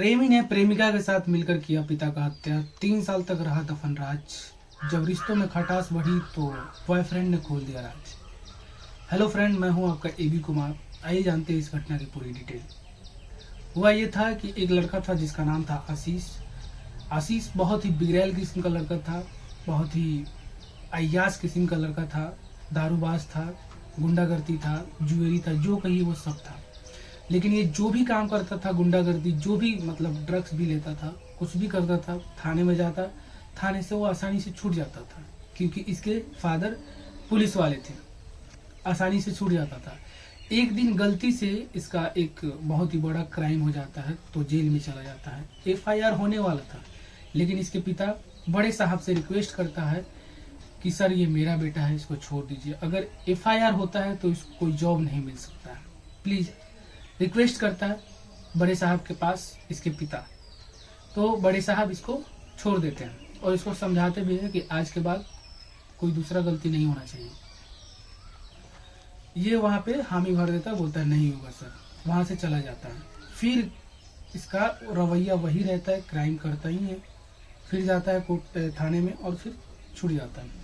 प्रेमी ने प्रेमिका के साथ मिलकर किया पिता का हत्या। 3 साल तक रहा दफन राज। जब रिश्तों में खटास बढ़ी तो बॉयफ्रेंड ने खोल दिया राज। हेलो फ्रेंड, मैं हूं आपका एबी कुमार। आइए जानते हैं इस घटना की पूरी डिटेल। हुआ ये था कि एक लड़का था जिसका नाम था आशीष। आशीष बहुत ही बिगड़ैल किस्म का लड़का था, बहुत ही अय्याश किस्म का लड़का था, दारूबाज था, गुंडागर्दी था, जुएरी था, जो कहिए वो सब था। लेकिन ये जो भी काम करता था, गुंडागर्दी, जो भी मतलब ड्रग्स भी लेता था, कुछ भी करता था, थाने में जाता, थाने से वो आसानी से छूट जाता था क्योंकि इसके फादर पुलिस वाले थे। आसानी से छूट जाता था। एक दिन गलती से इसका एक बहुत ही बड़ा क्राइम हो जाता है तो जेल में चला जाता है। एफआईआर होने वाला था, लेकिन इसके पिता बड़े साहब से रिक्वेस्ट करता है कि सर ये मेरा बेटा है, इसको छोड़ दीजिए। अगर एफआईआर होता है तो इसको कोई जॉब नहीं मिल सकता है, प्लीज रिक्वेस्ट करता है बड़े साहब के पास इसके पिता। तो बड़े साहब इसको छोड़ देते हैं और इसको समझाते भी हैं कि आज के बाद कोई दूसरा गलती नहीं होना चाहिए। ये वहाँ पे हामी भर देता है, बोलता है नहीं होगा सर, वहाँ से चला जाता है। फिर इसका रवैया वही रहता है, क्राइम करता ही है। फिर जाता है कोर्ट थाने में और फिर छूट जाता है।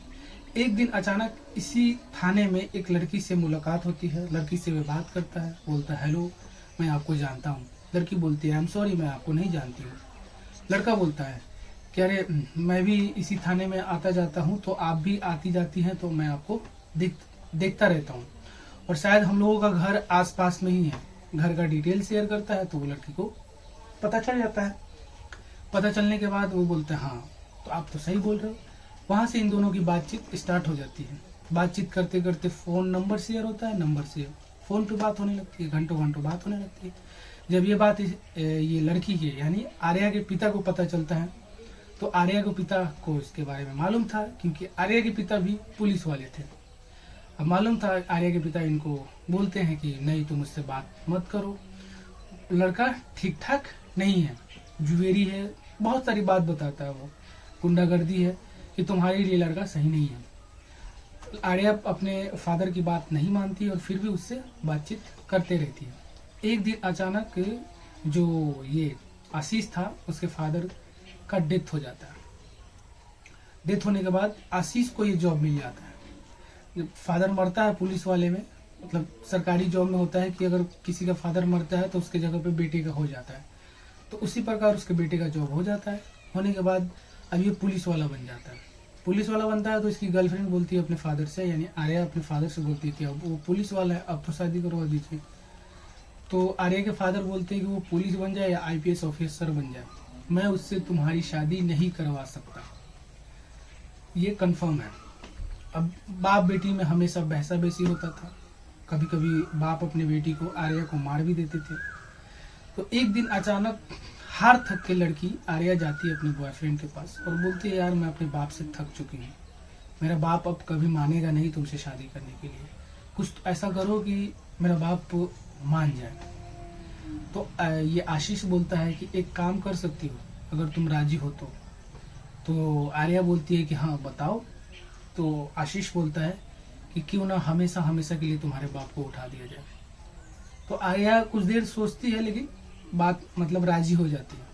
एक दिन अचानक इसी थाने में एक लड़की से मुलाकात होती है। लड़की से वे बात करता है, बोलता है हेलो मैं आपको जानता हूँ। लड़की बोलती है आई एम सॉरी, मैं आपको नहीं जानती हूँ। लड़का बोलता है कि अरे मैं भी इसी थाने में आता जाता हूँ, तो आप भी आती जाती हैं तो मैं आपको देखता रहता हूँ और शायद हम लोगों का घर आसपास में ही है। घर का डिटेल शेयर करता है तो वो लड़की को पता चल जाता है। पता चलने के बाद वो बोलते हैं हाँ तो आप तो सही बोल रहे हो। वहां से इन दोनों की बातचीत स्टार्ट हो जाती है। बातचीत करते करते फोन नंबर शेयर होता है, नंबर से फोन पे बात होने लगती है, घंटों घंटों बात होने लगती है। जब ये बात ये लड़की के यानी आर्या के पिता को पता चलता है तो आर्या के पिता को इसके बारे में मालूम था क्योंकि आर्या के पिता भी पुलिस वाले थे। अब मालूम था, आर्या के पिता इनको बोलते हैं कि नहीं तुम मुझसे बात मत करो, लड़का ठीक ठाक नहीं है, जुएरी है, बहुत सारी बात बताता है, वो गुंडागर्दी है, कि तुम्हारे लिए लड़का सही नहीं है। आर्या अपने फादर की बात नहीं मानती और फिर भी उससे बातचीत करते रहती है। एक दिन अचानक जो ये आशीष था उसके फादर का डेथ हो जाता है। डेथ होने के बाद आशीष को ये जॉब मिल जाता है। जब फादर मरता है पुलिस वाले में, मतलब सरकारी जॉब में होता है कि अगर किसी का फादर मरता है तो उसके जगह पे बेटे का हो जाता है, तो उसी प्रकार उसके बेटे का जॉब हो जाता है। होने के बाद अब ये पुलिस वाला बन जाता है। पुलिस वाला बनता है तो इसकी गर्लफ्रेंड बोलती है अपने फादर से, यानी आर्या अपने फादर से बोलती है कि अब वो पुलिस वाला है, अब तो शादी करवा दीजिए। तो आर्या के फादर बोलते हैं कि वो पुलिस बन जाए या आईपीएस ऑफिसर बन जाए, मैं उससे तुम्हारी शादी नहीं करवा सकता, ये कंफर्म है। अब बाप बेटी में हमेशा बहसा बेसी होता था। कभी कभी बाप अपने बेटी को आर्या को मार भी देते थे। तो एक दिन अचानक हार थक के लड़की आर्या जाती है अपने बॉयफ्रेंड के पास और बोलती है यार मैं अपने बाप से थक चुकी हूँ, मेरा बाप अब कभी मानेगा नहीं तुमसे शादी करने के लिए, कुछ तो ऐसा करो कि मेरा बाप मान जाए। तो ये आशीष बोलता है कि एक काम कर सकती हो अगर तुम राजी हो तो आर्या बोलती है कि हाँ बताओ। तो आशीष बोलता है कि क्यों ना हमेशा हमेशा के लिए तुम्हारे बाप को उठा दिया जाए। तो आर्या कुछ देर सोचती है लेकिन बात मतलब राजी हो जाती है।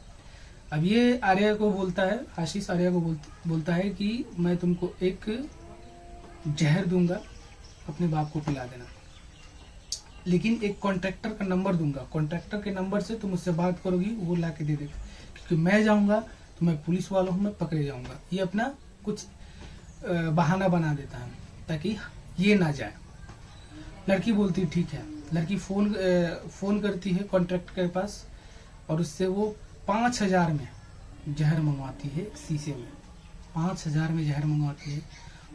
अब ये आर्या को बोलता है, आशीष आर्या को बोलता है कि मैं तुमको एक जहर दूंगा, अपने बाप को पिला देना, लेकिन एक कॉन्ट्रैक्टर का नंबर दूंगा, कॉन्ट्रैक्टर के नंबर से तुम उससे बात करोगी, वो ला के दे देगा, क्योंकि मैं जाऊंगा तो मैं पुलिस वाला हूँ, मैं पकड़े जाऊंगा। ये अपना कुछ बहाना बना देता है ताकि ये ना जाए। लड़की बोलती ठीक है। लड़की फोन करती है कॉन्ट्रैक्टर के पास और उससे वो 5000 में जहर मंगवाती है, शीशे में 5000 में जहर मंगवाती है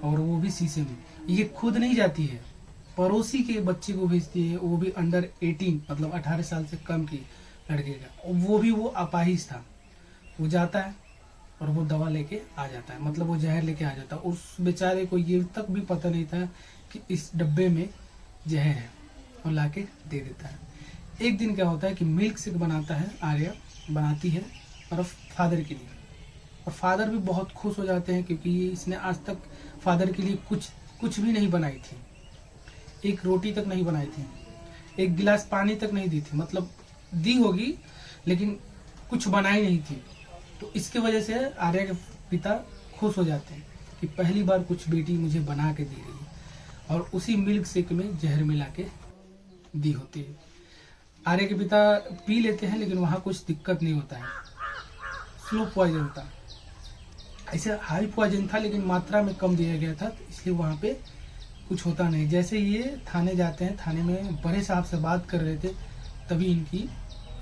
और वो भी शीशे में। ये खुद नहीं जाती है, पड़ोसी के बच्चे को भेजती है, वो भी अंडर 18 मतलब 18 साल से कम की लड़के का, वो भी वो अपाहिज था। वो जाता है और वो दवा लेके आ जाता है, मतलब वो जहर लेके आ जाता है। उस बेचारे को ये तक भी पता नहीं था कि इस डब्बे में जहर है और लाके दे देता है। एक दिन क्या होता है कि मिल्क शेक बनाता है, आर्या बनाती है और फादर के लिए, और फादर भी बहुत खुश हो जाते हैं क्योंकि इसने आज तक फादर के लिए कुछ भी नहीं बनाई थी, एक रोटी तक नहीं बनाई थी, एक गिलास पानी तक नहीं दी थी, मतलब दी होगी लेकिन कुछ बनाई नहीं थी। तो इसकी वजह से आर्या के पिता खुश हो जाते हैं कि पहली बार कुछ बेटी मुझे बना के दी रही है, और उसी मिल्क शेक में जहर मिला के दी होती है। आर्या के पिता पी लेते हैं, लेकिन वहाँ कुछ दिक्कत नहीं होता है, स्लो पॉइजन था। ऐसे हाई पॉइजन था लेकिन मात्रा में कम दिया गया था, इसलिए वहाँ पे कुछ होता नहीं। जैसे ये थाने जाते हैं, थाने में बड़े साहब से बात कर रहे थे, तभी इनकी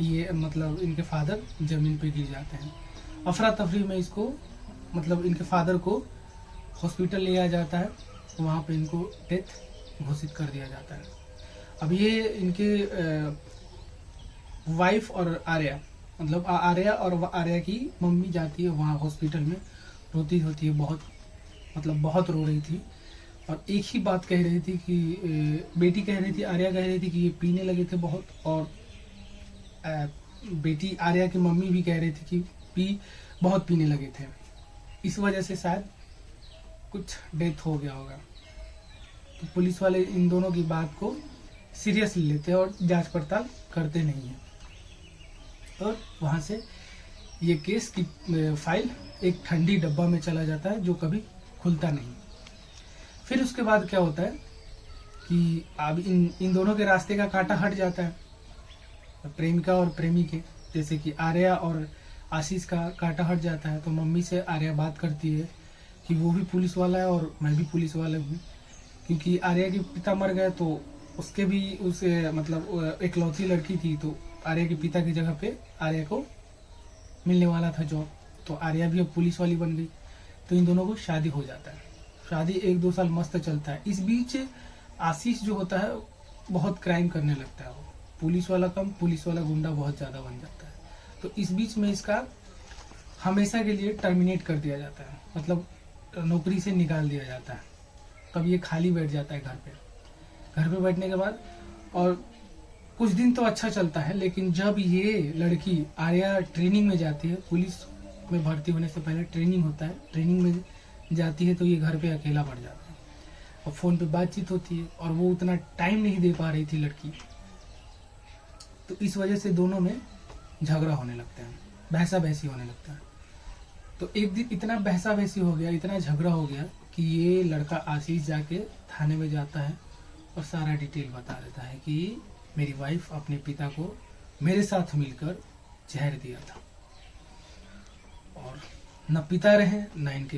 ये मतलब इनके फादर जमीन पे गिर जाते हैं। अफरा तफरी में इसको मतलब इनके फादर को हॉस्पिटल ले जाया जाता है, वहाँ पे इनको डेथ घोषित कर दिया जाता है। अब ये इनके वाइफ और आर्या मतलब आर्या और आर्या की मम्मी जाती है वहाँ हॉस्पिटल में, रोती होती है बहुत, मतलब बहुत रो रही थी, और एक ही बात कह रही थी कि बेटी कह रही थी, आर्या कह रही थी कि ये पीने लगे थे बहुत, और बेटी आर्या की मम्मी भी कह रही थी कि बहुत पीने लगे थे, इस वजह से शायद कुछ डेथ हो गया होगा। तो पुलिस वाले इन दोनों की बात को सीरियसली लेते हैं और जांच पड़ताल करते नहीं हैं, और वहाँ से ये केस की फाइल एक ठंडी डब्बा में चला जाता है जो कभी खुलता नहीं। फिर उसके बाद क्या होता है कि अब इन दोनों के रास्ते का कांटा हट जाता है, प्रेमिका और प्रेमी के, जैसे कि आर्या और आशीष का कांटा हट जाता है। तो मम्मी से आर्या बात करती है कि वो भी पुलिस वाला है और मैं भी पुलिस वाला हूँ, क्योंकि आर्या के पिता मर गए तो उसके भी उसे मतलब इकलौती लड़की थी, तो आर्या के पिता की जगह पे आर्या को मिलने वाला था जॉब, तो आर्या भी अब पुलिस वाली बन गई। तो इन दोनों को शादी हो जाता है, शादी 1-2 साल मस्त चलता है। इस बीच आशीष जो होता है बहुत क्राइम करने लगता है, वो पुलिस वाला कम, पुलिस वाला गुंडा बहुत ज़्यादा बन जाता है। तो इस बीच में इसका हमेशा के लिए टर्मिनेट कर दिया जाता है, मतलब नौकरी से निकाल दिया जाता है। तब ये खाली बैठ जाता है घर पे बैठने के बाद, और कुछ दिन तो अच्छा चलता है, लेकिन जब ये लड़की आर्या ट्रेनिंग में जाती है, पुलिस में भर्ती होने से पहले ट्रेनिंग होता है, ट्रेनिंग में जाती है, तो ये घर पे अकेला पड़ जाता है, और फ़ोन पे बातचीत होती है, और वो उतना टाइम नहीं दे पा रही थी लड़की, तो इस वजह से दोनों में झगड़ा होने लगता है, बहसा बहसी होने लगता है। तो एक दिन इतना बहसा बहसी हो गया, इतना झगड़ा हो गया कि ये लड़का आशीष जाके थाने में जाता है और सारा डिटेल बता देता है कि मेरी वाइफ अपने पिता को मेरे साथ मिलकर जहर दिया था, और न पिता रहे न इनके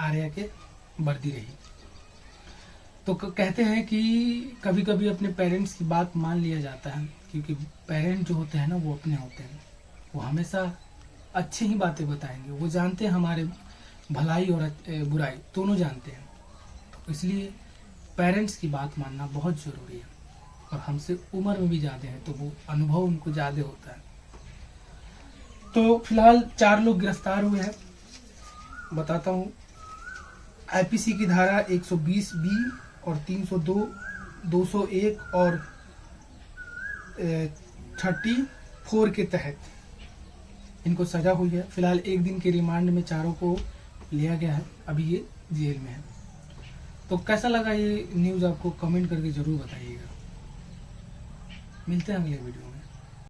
आर्या के वर्दी रही। तो कहते हैं कि कभी कभी अपने पेरेंट्स की बात मान लिया जाता है, क्योंकि पेरेंट जो होते हैं ना वो अपने होते हैं, वो हमेशा अच्छी ही बातें बताएंगे, वो जानते हैं हमारे भलाई और बुराई दोनों जानते हैं, तो इसलिए पेरेंट्स की बात मानना बहुत ज़रूरी है। और हमसे उम्र में भी ज़्यादा है तो वो अनुभव उनको ज़्यादा होता है। तो फिलहाल 4 लोग गिरफ्तार हुए हैं, बताता हूँ। आईपीसी की धारा 120B और 302, 201 और 34 के तहत इनको सजा हुई है। फिलहाल 1 दिन के रिमांड में चारों को लिया गया है, अभी ये जेल में है। तो कैसा लगा ये न्यूज़ आपको कमेंट करके ज़रूर बताइएगा। मिलते हैं अगले वीडियो में।